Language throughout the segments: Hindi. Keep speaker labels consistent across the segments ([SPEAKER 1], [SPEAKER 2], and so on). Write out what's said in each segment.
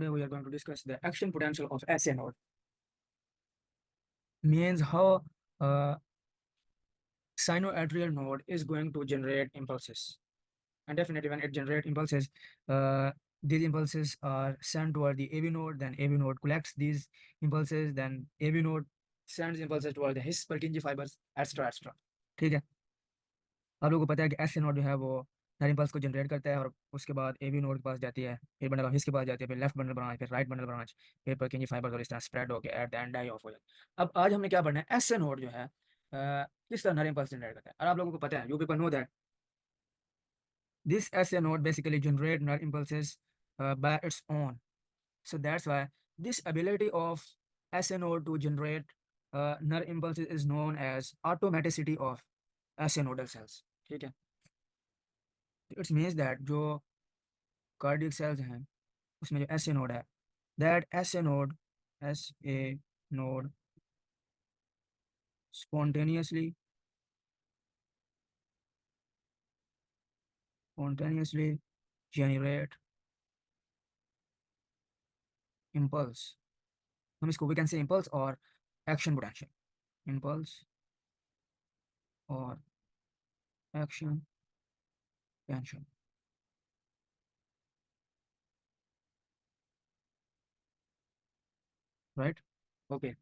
[SPEAKER 1] today we are going to discuss the action potential of SA node. Means how sinoatrial node is going to generate impulses. And definitely when it generates impulses, these impulses are sent toward the AV node, then AV node collects these impulses, then AV node sends impulses toward the his Purkinje fibers, etc. etc. ठीक है, आप लोगों को पता है कि एस नोड जो है वो नर इम्पल्स को जनरेट करता है और उसके बाद एवी नोड के पास जाती है, फिर बंडल ऑफ हिस के पास जाती है, फिर लेफ्ट बंडल ब्रांच, फिर राइट बंडल ब्रांच, फिर पर्किंजी फाइबर और इस तरह स्प्रेड होकर at the end die off हो जाता है। अब आज हमने क्या पढ़ना है, एस नोड जो है किस तरह नर इम्पल्स जनरेट करता है। और आप लोगों को पता है, you people know that this SA node basically generate nerve impulses by its own. So that's why this ability of SA node to generate nerve impulses is known as automaticity of SA nodal cells. ठीक है, इट्स मीन्स दैट जो कार्डियक सेल्स हैं उसमें जो SA node है, that SA node spontaneously generate impulse. हम इसको we can say impulse or action potential, impulse or action potential, right? Okay,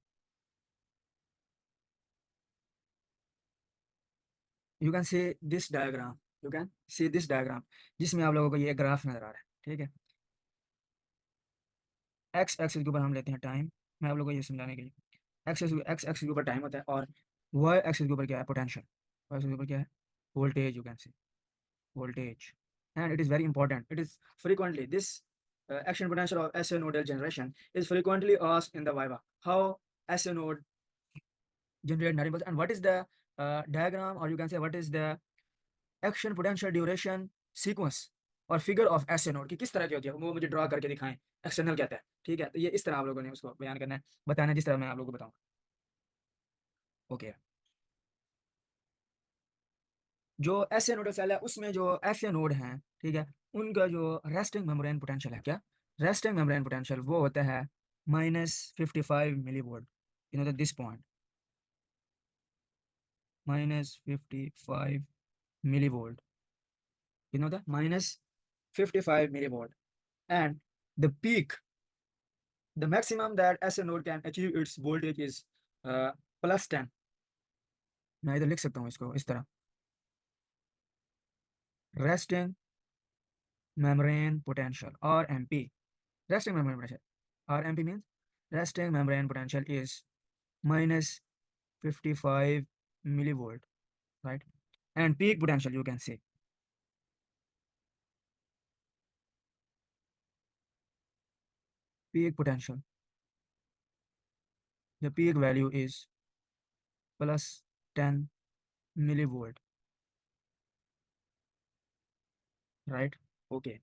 [SPEAKER 1] you can see this diagram, जिसमें आप लोगों को ये ग्राफ नजर आ रहा है। ठीक है, एक्स एक्सिस के ऊपर हम लेते हैं टाइम, मैं आप लोगों को ये समझाने के लिए, एक्स एक्सिस के ऊपर टाइम होता है और वाई एक्सिस के ऊपर क्या है, पोटेंशियल। वाई एक्सिस के ऊपर क्या है, voltage, you can see voltage, and it is very important. It is frequently this action potential of SA nodal generation is frequently asked in the viva. How SA node generate nerve impulse and what is the diagram, or you can say what is the action potential duration sequence और फिगर ऑफ SA नोड की किस तरह की होती है, वो मुझे ड्रॉ करके दिखाएं, एक्सटर्नल कहता है। ठीक है, तो ये इस तरह आप लोगों ने उसको बयान करना है, बताना है जिस तरह मैं आप लोगों को बताऊंगा। ओके, जो SA नोडल सेल है उसमें जो SA नोड हैं, ठीक है, उनका जो रेस्टिंग मेम्ब्रेन पोटेंशियल है, क्या रेस्टिंग मेम्ब्रेन पोटेंशियल, वो होता है -55 millivolt. You know this point -55 millivolt, you know the -55 millivolt, and the peak, the maximum that SA node can achieve its voltage is +10। मैं इधर लिख सकता हूँ इसको इस तरह, resting membrane potential RMP, resting membrane potential RMP means resting membrane potential is -55 millivolt, right? And peak potential, you can say peak potential, the peak value is +10 millivolt, right? Okay,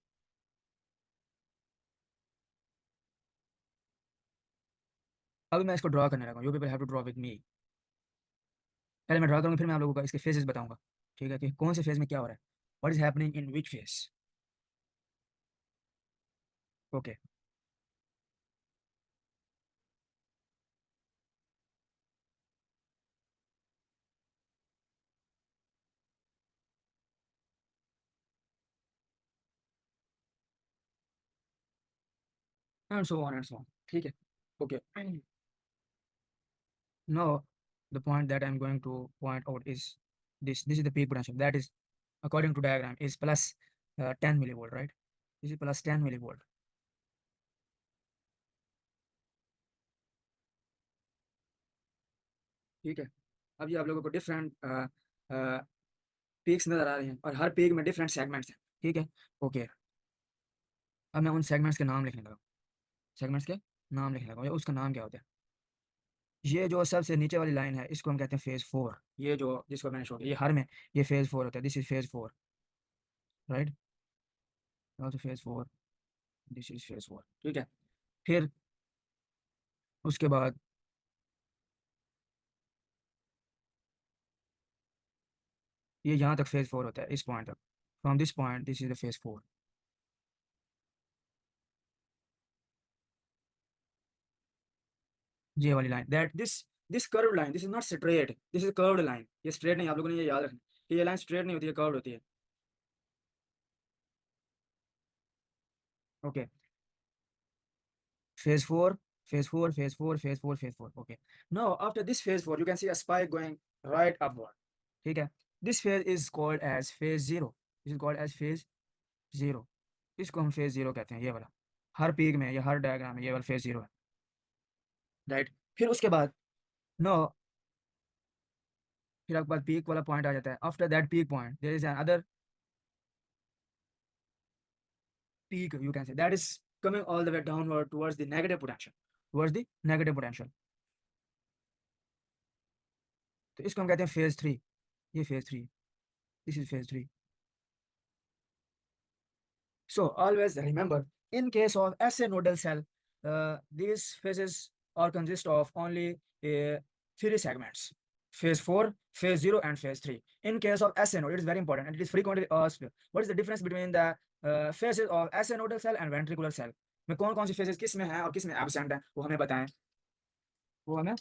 [SPEAKER 1] अभी मैं इसको ड्रॉ करने लगा हूँ, you people have to draw with me. पहले मैं ड्रॉ करूँगा, फिर मैं आप लोगों को इसके फेजेस बताऊंगा। ठीक है, कि कौन से फेज में क्या हो रहा है, what is happening in which phase. Okay, and so on and so on. ठीक है, okay, now the point that I'm going to point out is this is the peak potential, that is according to diagram is plus 10 millivolt, right? This is plus 10 millivolt। ठीक है, अब ये आप लोगों को डिफरेंट पीक्स नजर आ रहे हैं और हर पीक में डिफरेंट सेगमेंट्स हैं। ठीक है, ओके, अब मैं उन सेगमेंट्स के नाम लिखने लगा, सेगमेंट्स के नाम लिखने लगा, उसका नाम क्या होता है। ये जो सबसे नीचे वाली लाइन है इसको हम कहते हैं फेज 4, ये जो जिसको मैंने शो किया, ये हर में ये फेज 4 होता है, this is phase 4, right, also phase 4, this is phase 4। ठीक है, फिर उसके बाद ये यहाँ तक फेज 4 होता है, इस पॉइंट तक, from this point this is the phase 4। ये वाली line, that this curved line, this is not straight, this is curved line. ये स्ट्रेट नहीं, आप लोगों ने ये याद रखना कि ये लाइन स्ट्रेट नहीं होती है, कर्व्ड होती है। Okay, phase 4, phase 4, phase 4, phase 4, phase 4, okay. Now after this phase 4 you can see a spike going right upward, ठीक है। this phase is called as phase 0, this is called as phase 0, इसको हम phase 0 कहते हैं, ये वाला। हर पीक में या हर डायग्राम में ये वाला phase 0 है, राइट। फिर उसके बाद नो, फिर आपके पास पीक वाला पॉइंट आ जाता है। After that peak point there is another peak, you can say, that is coming all the way downward towards the negative potential, towards the negative potential। तो इसको हम कहते हैं phase 3, ये phase 3, this is phase 3। So always remember, in case of SA nodal cell, these phases are consist of only three segments: phase 4, phase 0, and phase 3. In case of SA node, it is very important, and it is frequently asked, what is the difference between the phases of SA nodal cell and ventricular cell? में कौन कौन सी phases किस में है और किस में absent है, वो हमें बताएं, वो हमें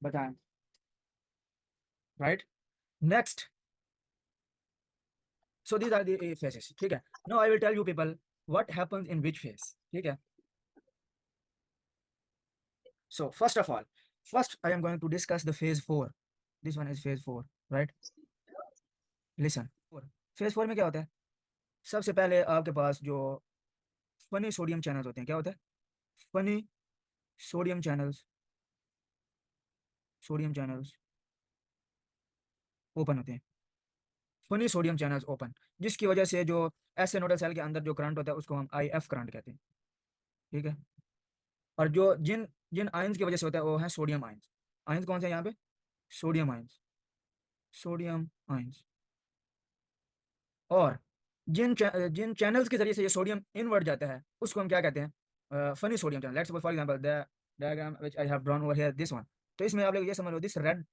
[SPEAKER 1] बताएं, right? Next, so these are the phases, ठीक है। Now I will tell you people what happens in which phase, ठीक है। So first of all, first I am going to discuss the phase 4. This one is phase 4, right? Listen, phase 4 में क्या होता है? सबसे पहले आपके पास जो फनी सोडियम चैनल्स होते हैं, क्या होता है? Funny sodium channels, sodium channels open होते हैं, फनी सोडियम चैनल्स ओपन, जिसकी वजह से जो ऐसे नोडल सेल के अंदर जो करंट होता है उसको हम IF करंट कहते हैं, ठीक है। और जो जिन जिन आयंस की वजह से होता है वो है सोडियम आयंस। आयंस कौन से हैं यहाँ पे? Sodium ions, sodium ions. और जिन चैनल्स के जरिए से ये सोडियम इनवर्ट जाता है उसको हम क्या कहते हैं? Funny sodium channel. Let's suppose for example the diagram which I have drawn over here, this one. तो इसमें आप लोग ये समझ लो, this red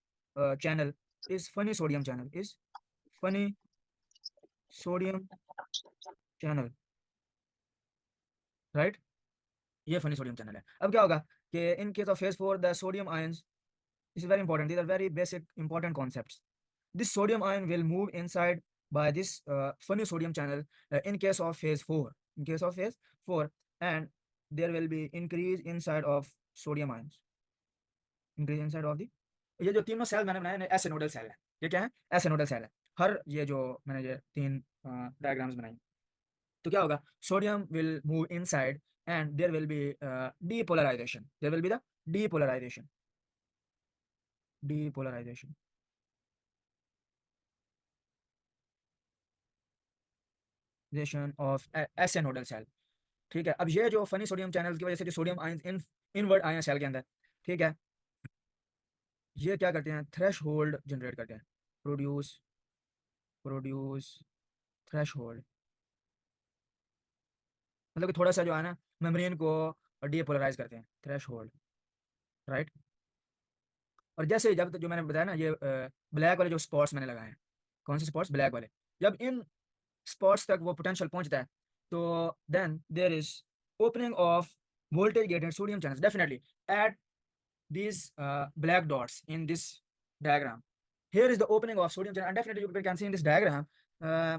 [SPEAKER 1] channel is funny sodium channel, is funny sodium channel, right. ये फनी सोडियम चैनल है। अब क्या होगा कि in case of phase 4 the sodium ions, this is very important, these are very basic important concepts, this sodium ion will move inside by this funny sodium channel in case of phase 4, in case of phase 4, and there will be increase inside of sodium ions, increase inside of the, ये जो तीनों सेल मैंने बनाए ऐसे नोडल सेल है, ये क्या है? ऐसे नोडल सेल है। हर ये जो मैंने ये तीन डायग्राम्स बनाई, तो क्या होगा? Sodium will move inside and there will be depolarisation, there will be the depolarisation, depolarisation of ऐसे नोडल सेल, ठीक है। अब ये जो फनी सोडियम चैनल की वजह से जो सोडियम आयंस इनवर्ट आए हैं सेल के अंदर, ठीक है, ये क्या करते हैं? थ्रेश होल्ड जनरेट करते हैं, प्रोड्यूस प्रोड्यूस थ्रेश होल्ड, मतलब कि थोड़ा सा जो है ना मेम्ब्रेन को डीपोलराइज करते हैं, थ्रेश होल्ड, राइट। और जैसे जब जो मैंने बताया ना, ये ब्लैक वाले जो स्पॉट्स मैंने लगाए हैं, कौन से स्पॉट्स? ब्लैक वाले। जब इन स्पॉट्स तक वो पोटेंशियल पहुंचता है तो then there is opening of voltage gated sodium channels, definitely at these black dots in this diagram. Here is the opening of sodium channel, and definitely you can see in this diagram uh,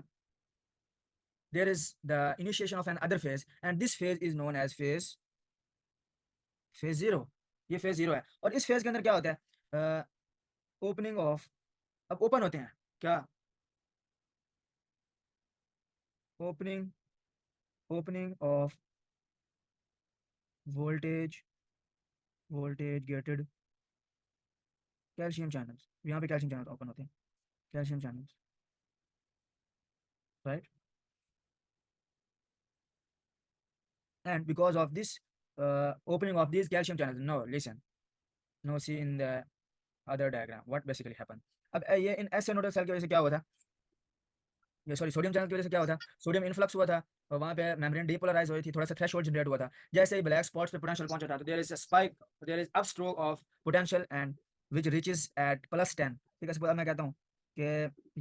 [SPEAKER 1] there is the initiation of another phase, and this phase is known as phase 0। ये phase 0 है। और इस phase के अंदर क्या होता है? ओपनिंग ऑफ, अब ओपन होते हैं क्या? Opening opening of voltage voltage gated calcium channels, यहाँ पे कैल्शियम चैनल ओपन होते हैं, calcium channels, right. And because of this opening of these calcium channels, no, listen, no, see in the other diagram what basically happened। अब ये इन ऐसे नोडल सेल की वजह से क्या हुआ था? ये सॉरी सोडियम चैनल की वजह से क्या हुआ था? सोडियम इन्फ्लक्स हुआ था और वहाँ पे मेम्ब्रेन डीपोलराइज हुई थी, थोड़ा सा थ्रेशोल्ड जनरेट हुआ था। जैसे ही ब्लैक स्पॉट्स पे पोटेंशियल पहुंचा था तो there is a spike, there is upstroke of potential and which reaches at +10, ठीक है। सपोज मैं कहता हूँ कि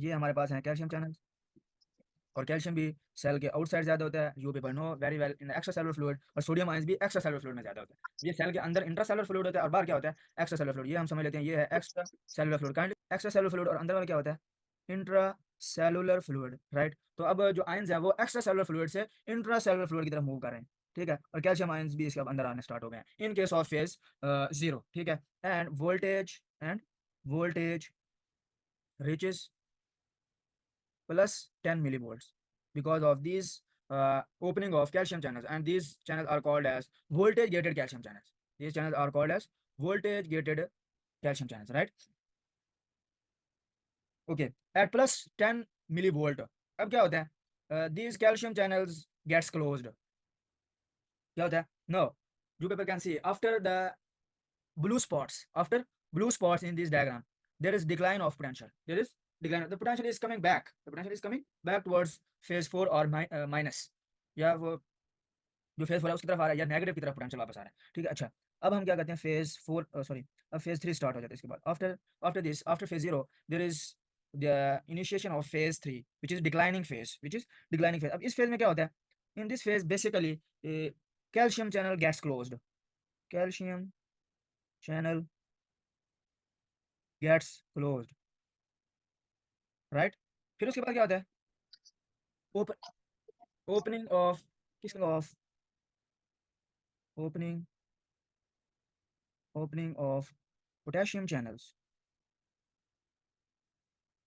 [SPEAKER 1] ये हमारे पास है कैल्शियम चैनल, और कैल्शियम भी सेल के आउटसाइड ज्यादा होता है, you people know very well, in extra cellular fluid. और सोडियम आयंस भी एक्स्ट्रा सेलुलर फ्लूइड में ज्यादा होता है। ये सेल के अंदर इंट्रा सेलुलर फ्लूइड होता है और बाहर क्या होता है, एक्स्ट्रा सेलुलर फ्लूइड। ये हम समझ लेते हैं, ये है extra cellular fluid. Kindly extra cellular fluid और अंदर वाला क्या होता है, इंट्रा सेलुलर फ्लूइड, राइट। तो अब जो आयंस है वो एक्स्ट्रा सेलुलर फ्लूइड से इंट्रा सेलुलर फ्लूइड की तरफ मूव कर रहे हैं, ठीक है। और कैल्शियम आयंस भी इसके अंदर आने स्टार्ट हो गए हैं इन केस ऑफ फेज 0, ठीक है। End voltage reaches plus 10 millivolts because of these opening of calcium channels, and these channels are called as voltage gated calcium channels. These channels are called as voltage gated calcium channels, right? Okay, at plus 10 millivolt अब क्या होता है, these calcium channels gets closed, क्या होता है, no, you people can see after the blue spots, after blue spots in this diagram, there is decline of potential, there is decline, the potential is coming back, the potential is coming back towards phase 4 or minus, या वो जो फेज 4 है उसकी तरफ आ रहा है, या नेगेटिव की तरफ पोटेंशियल वापस आ रहा है, ठीक है। अच्छा, अब हम क्या करते हैं, फेज 4 सॉरी, अब फेज 3 स्टार्ट हो जाता है इसके बाद, after after this, after phase 0 there is the initiation of phase 3 which is declining phase, which is declining phase. अब इस फेज में क्या होता है, in this phase basically calcium channel gates closed, calcium channel gates closed, right. फिर उसके बाद क्या होता है, ओपन ओपनिंग ऑफ किसका of opening opening of potassium channels,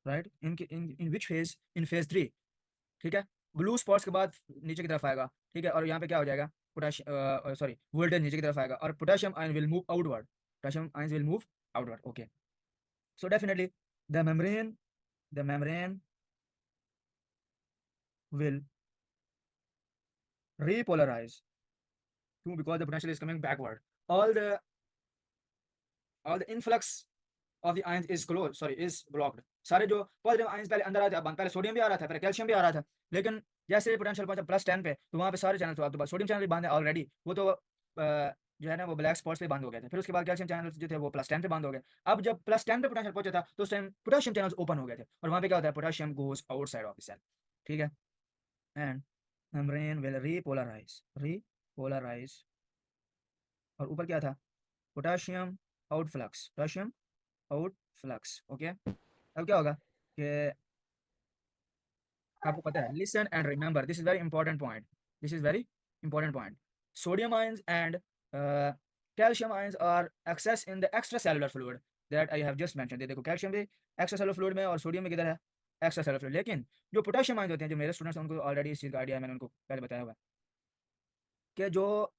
[SPEAKER 1] right, in which phase, in phase 3, ठीक है। ब्लू स्पॉट्स के बाद नीचे की तरफ आएगा, ठीक है। और यहाँ पे क्या हो जाएगा, पोटेशियम सॉरी वोल्टेज नीचे की तरफ आएगा और potassium ion will move outward, potassium ion will move outward, okay. So definitely the membrane will repolarize, because the potential is coming backward, all the all the influx of the ions is closed, sorry is blocked। सारे जो पॉजिटिव आयंस पहले अंदर आ रहे थे, पहले सोडियम भी आ रहा था, पहले कैल्शियम भी आ रहा था, लेकिन जैसे पोटेंशियल पहुंचा +10 पे तो वहां पे सारे चैनल, तो आप तो सोडियम चैनल भी बंद है ऑलरेडी, वो तो जो है ना वो ब्लैक स्पॉट्स पे बंद हो गए थे। फिर उसके बाद कैल्शियम चैनल जो थे वो +10 पे बंद हो गए। अब जब +10 पे पोटेंशियल पहुंचा था तो उस टाइम पोटेशियम चैनल्स ओपन हो गए थे, और वहां पे क्या होता है, potassium goes outside of the cell, ठीक है। एंड मेम्ब्रेन विल रीपोलराइज, और ऊपर क्या था, potassium outflux, potassium outflux, okay. अब क्या होगा कि आपको पता है, listen and remember, this is very important point, this is very important point. Sodium ions and calcium ions are excess in the extracellular fluid that I have just mentioned. देखो कैल्शियम भी एक्स्ट्रा सेलुलर फ्लूइड में और सोडियम में किधर है, एक्स्ट्रा सेलुलर फ्लूइड। लेकिन जो पोटेशियम आयंस होते हैं, जो मेरे स्टूडेंट्स हैं उनको ऑलरेडी इस चीज़ का आइडिया है, मैंने उनको पहले बताया हुआ है कि जो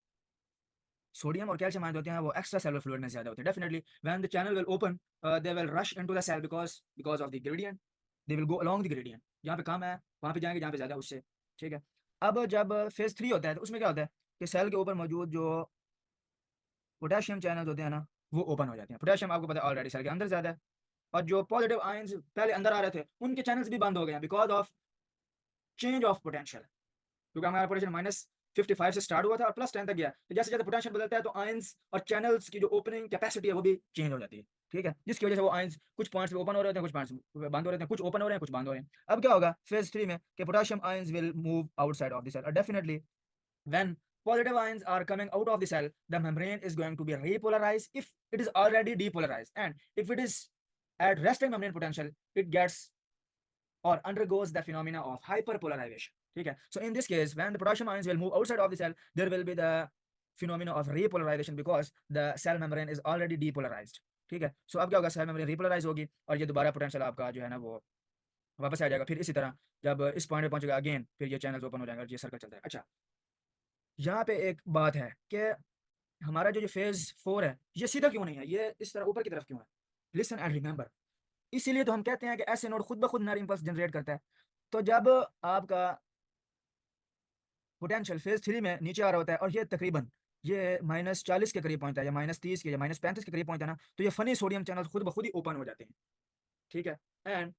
[SPEAKER 1] सोडियम और कैल्शियम आयन होते हैं वो एक्स्ट्रा सेलुलर फ्लूइड में ज्यादा होते हैं। Definitely when the channel will open they will rush into the cell because of the gradient, they will go along the gradient, जहाँ पे कम है वहाँ पे जाएंगे, जहाँ पे ज्यादा है उससे, ठीक है। अब जब फेज 3 होता है तो उसमें क्या होता है कि सेल के ऊपर मौजूद जो पोटेशियम चैनल होते हैं ना वो ओपन हो जाते हैं। पोटेशियम आपको पता है ऑलरेडी सेल के अंदर ज्यादा है, और जो पॉजिटिव आयंस पहले अंदर आ रहे थे उनके चैनल्स भी बंद हो गए हैं because of change of potential, क्योंकि हमारा पोटेंशियल -55 से स्टार्ट हुआ था और +10 तक गया, तो जैसे जैसे पोटेंशियल बदलता है तो आयंस और चैनल्स की जो ओपनिंग कैपेसिटी है वो भी चेंज हो जाती है, ठीक है। जिसकी वजह से वो आयंस कुछ पॉइंट्स पे ओपन हो रहे हैं, कुछ पॉइंट्स बंद हो रहे हैं, कुछ ओपन हो रहे हैं, कुछ बंद हो रहे हैं। अब क्या होगा फेज 3 में कि potassium ions will move outside of the cell, और definitely when positive ions are coming out of the cell, the membrane is going to be repolarized if it is already depolarized, and if it is at resting membrane potential, it gets or undergoes the phenomena of hyperpolarization, ठीक है। So in this case when the potassium ions will move outside of the cell, there will be the phenomena of repolarization because the cell membrane is already depolarized, ठीक है। So अब क्या होगा, सेल मेम्ब्रेन रिपोलराइज होगी और ये दोबारा पोटेंशियल आपका जो है ना वो वापस आ जाएगा। फिर इसी तरह जब इस पॉइंट पे पहुंचेगा अगेन, फिर ये चैनल्स ओपन हो जाएंगे और ये सर्कल चलता है। अच्छा, यहाँ पे एक बात है कि हमारा जो फेज 4 है ये सीधा क्यों नहीं है, ये इस तरह ऊपर की तरफ क्यों है, लिसन एंड रिमेंबर। इसीलिए तो हम कहते हैं कि ऐसे नोड खुद ब खुद नर इंपल्स जनरेट करता है। तो जब आपका पोटेंशियल फेज 3 में नीचे आ रहा होता है और ये तकरीबन ये -40 के करीब पहुंचता है, या -30 के या -35 के करीब पहुंचता है ना, तो ये फनी सोडियम चैनल खुद ब खुद ही ओपन हो जाते हैं, ठीक है। And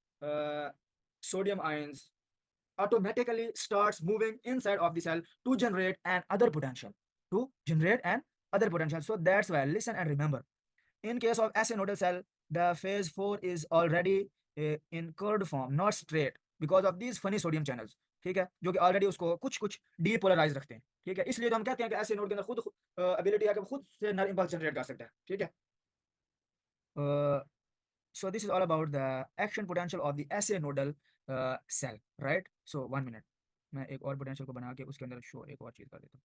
[SPEAKER 1] sodium ions automatically starts moving inside of the cell to generate an other potential, so that's why listen and remember, in case of acinodal cell the phase 4 is already in curved form, not straight, because of these funny sodium channels, ठीक है, जो कि ऑलरेडी उसको कुछ कुछ डीपोलराइज रखते हैं। ठीक है, इसलिए तो हम कहते हैं कि ऐसे नोड के अंदर खुद एबिलिटी है कि खुद से नर इंपल्स जनरेट कर सकता है। ठीक है, so this is all about the action potential of the SA nodal cell, right? So 1 minute, मैं एक और पोटेंशियल को बना के उसके अंदर शो एक और चीज़ कर देता हूँ।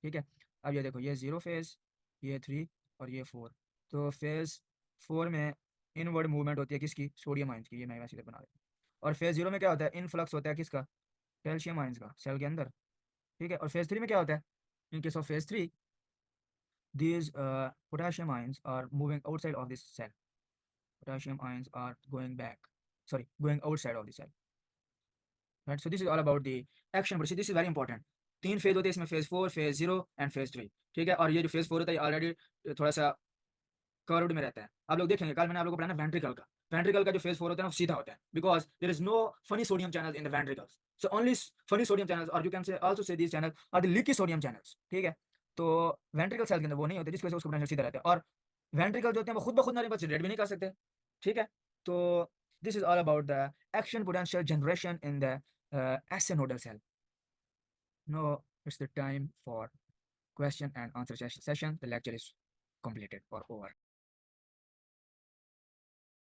[SPEAKER 1] ठीक है, अब ये देखो, ये 0 फेज, ये 3 और ये 4। तो फेज 4 में इनवर्ड मूवमेंट होती है किसकी? सोडियम आयंस की। ये मैं वैसे इधर बना देता हूँ। और फेज 0 में क्या होता है? इनफ्लक्स होता है किसका? कैल्शियम आयंस का सेल के अंदर। ठीक है, और फेज 3 में क्या होता है? इन case of phase 3, these potassium ions are moving outside of this cell. Potassium ions are going back, sorry, going outside of the cell, right? So this is all about the action, but see, this is very important. 3 phase होते हैं इसमें, फेज 4, फेज 0 एंड फेज 3। ठीक है, और ये जो फेज 4 होता है ऑलरेडी थोड़ा सा कर्व्ड में रहता है। आप लोग देखेंगे, कल मैंने आप लोगों को पढ़ाया ना वेंट्रिकल का। वेंट्रिकल का जो फेज 4 होता है ना, वो सीधा होता है, because there is no funny sodium channel in the ventricles. So only funny sodium channels, और you can say also say these channel are the leaky sodium channels. ठीक है, तो वेंट्रिकल सेल के अंदर वो नहीं होते, जिस वजह से उसका पोटेंशियल सीधा रहता है। और वेंट्रिकल जो होते हैं वो खुद ब खुद नारे बस जनरेट भी नहीं कर सकते। ठीक है, तो this is all about the action potential generation in the S nodal cell. No, it's the time for question and answer session. The lecture is completed or over.